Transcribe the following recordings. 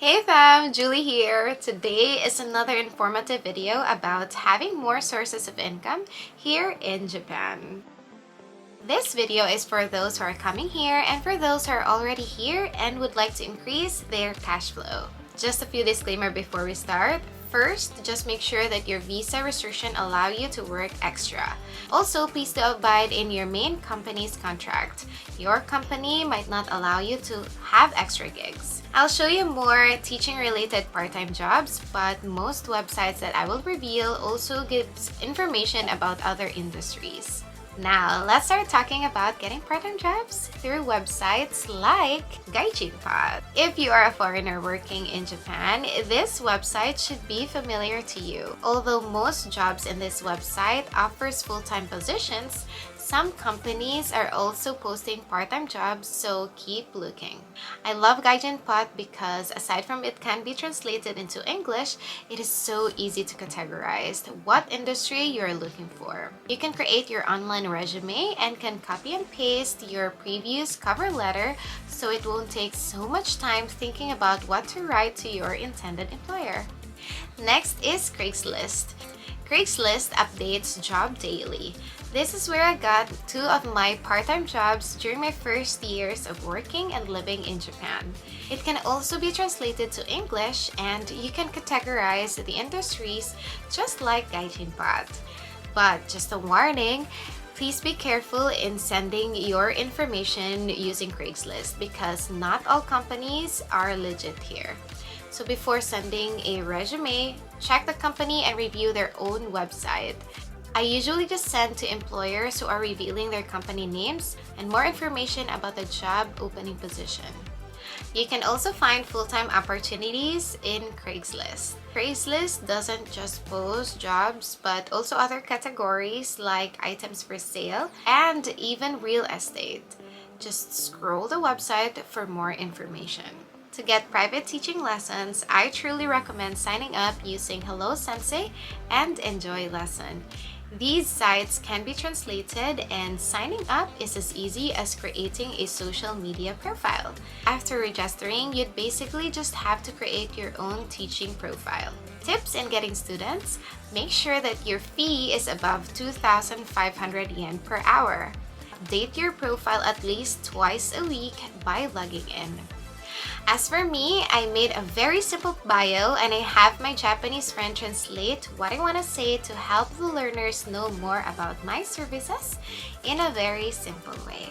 Hey fam, Julie here. Today is another informative video about having more sources of income here in Japan. This video is for those who are coming here and for those who are already here and would like to increase their cash flow. Just a few disclaimers before we start. First, just make sure that your visa restriction allow you to work extra. Also, please do abide in your main company's contract. Your company might not allow you to have extra gigs. I'll show you more teaching-related part-time jobs, but most websites that I will reveal also gives information about other industries. Now, let's start talking about getting part-time jobs through websites like Gaijinpad. If you are a foreigner working in Japan, this website should be familiar to you. Although most jobs in this website offers full-time positions, some companies are also posting part-time jobs, so keep looking. I love Gaijinpad because aside from it can be translated into English, it is so easy to categorize what industry you're looking for. You can create your online resume and can copy and paste your previous cover letter so it won't take so much time thinking about what to write to your intended employer. Next is Craigslist. Craigslist updates job daily. This is where I got 2 of my part-time jobs during my first years of working and living in Japan. It can also be translated to English and you can categorize the industries just like Gaijinpad. But just a warning, please be careful in sending your information using Craigslist because not all companies are legit here. So before sending a resume, check the company and review their own website. I usually just send to employers who are revealing their company names and more information about the job opening position. You can also find full-time opportunities in Craigslist. Craigslist doesn't just post jobs but also other categories like items for sale and even real estate. Just scroll the website for more information. To get private teaching lessons, I truly recommend signing up using Hello Sensei and Enjoy Lesson. These sites can be translated and signing up is as easy as creating a social media profile. After registering, you'd basically just have to create your own teaching profile. Tips in getting students: make sure that your fee is above 2,500 yen per hour. Update your profile at least twice a week by logging in. As for me, I made a very simple bio and I have my Japanese friend translate what I want to say to help the learners know more about my services in a very simple way.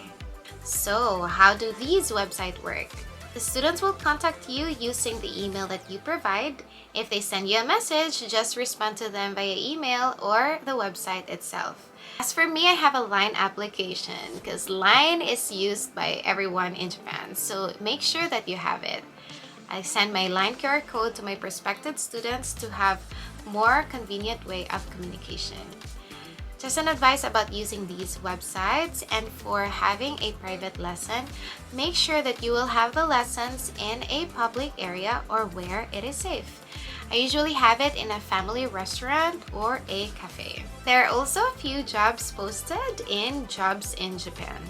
So, how do these websites work? The students will contact you using the email that you provide. If they send you a message, just respond to them via email or the website itself. As for me, I have a LINE application because LINE is used by everyone in Japan, so make sure that you have it. I send my LINE QR code to my prospective students to have more convenient way of communication. Just an advice about using these websites and for having a private lesson, make sure that you will have the lessons in a public area or where it is safe. I usually have it in a family restaurant or a cafe. There are also a few jobs posted in Jobs in Japan.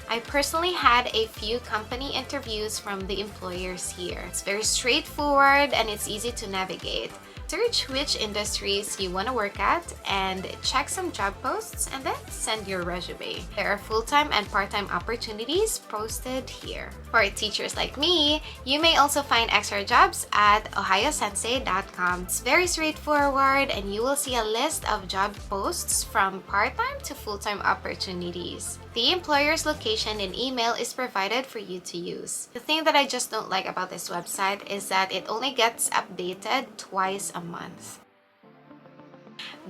I personally had a few company interviews from the employers here. It's very straightforward and it's easy to navigate. Search which industries you want to work at and check some job posts and then send your resume. There are full-time and part-time opportunities posted here. For teachers like me, you may also find extra jobs at ohayosensei.com. It's very straightforward and you will see a list of job posts from part-time to full-time opportunities. The employer's location and email is provided for you to use. The thing that I just don't like about this website is that it only gets updated twice a month.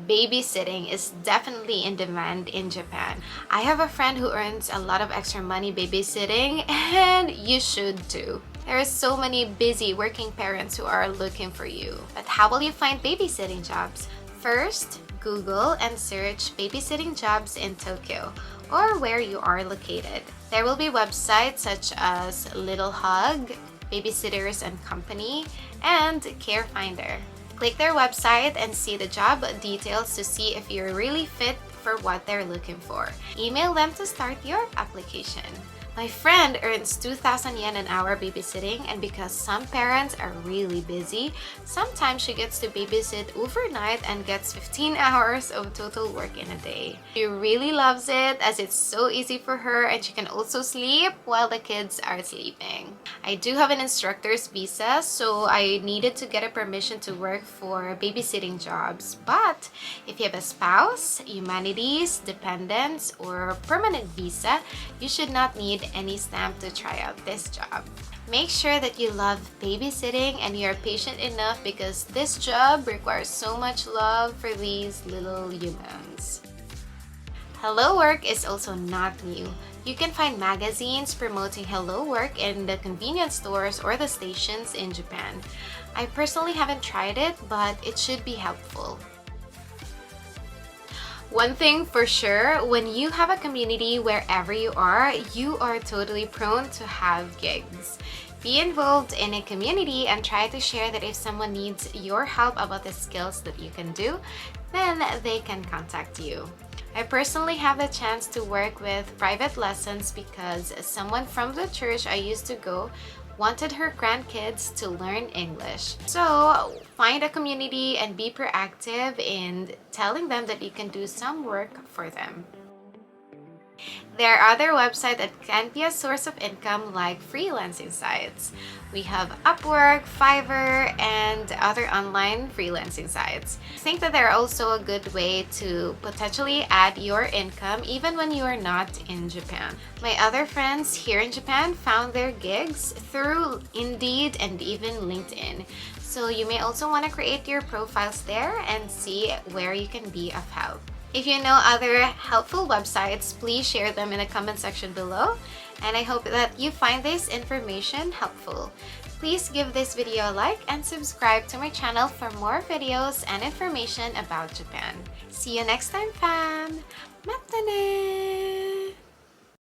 Babysitting is definitely in demand in Japan. I have a friend who earns a lot of extra money babysitting and you should too. There are so many busy working parents who are looking for you. But how will you find babysitting jobs? First, Google and search babysitting jobs in Tokyo or where you are located. There will be websites such as Little Hug, Babysitters and Company, and Care Finder. Click their website and see the job details to see if you're really fit for what they're looking for. Email them to start your application. My friend earns 2,000 yen an hour babysitting, and because some parents are really busy, sometimes she gets to babysit overnight and gets 15 hours of total work in a day. She really loves it as it's so easy for her, and she can also sleep while the kids are sleeping. I do have an instructor's visa, so I needed to get a permission to work for babysitting jobs. But if you have a spouse, humanities, dependents, or permanent visa, you should not need any stamp to try out this job. Make sure that you love babysitting and you're patient enough because this job requires so much love for these little humans. Hello Work is also not new. You can find magazines promoting Hello Work in the convenience stores or the stations in Japan. I personally haven't tried it, but it should be helpful. One thing for sure, when you have a community wherever you are totally prone to have gigs. Be involved in a community and try to share that if someone needs your help about the skills that you can do, then they can contact you. I personally have the chance to work with private lessons because someone from the church I used to go wanted her grandkids to learn English. So find a community and be proactive in telling them that you can do some work for them. There are other websites that can be a source of income like freelancing sites. We have Upwork, Fiverr, and other online freelancing sites. I think that they're also a good way to potentially add your income even when you are not in Japan. My other friends here in Japan found their gigs through Indeed and even LinkedIn. So you may also want to create your profiles there and see where you can be of help. If you know other helpful websites, please share them in the comment section below. And I hope that you find this information helpful. Please give this video a like and subscribe to my channel for more videos and information about Japan. See you next time, fam!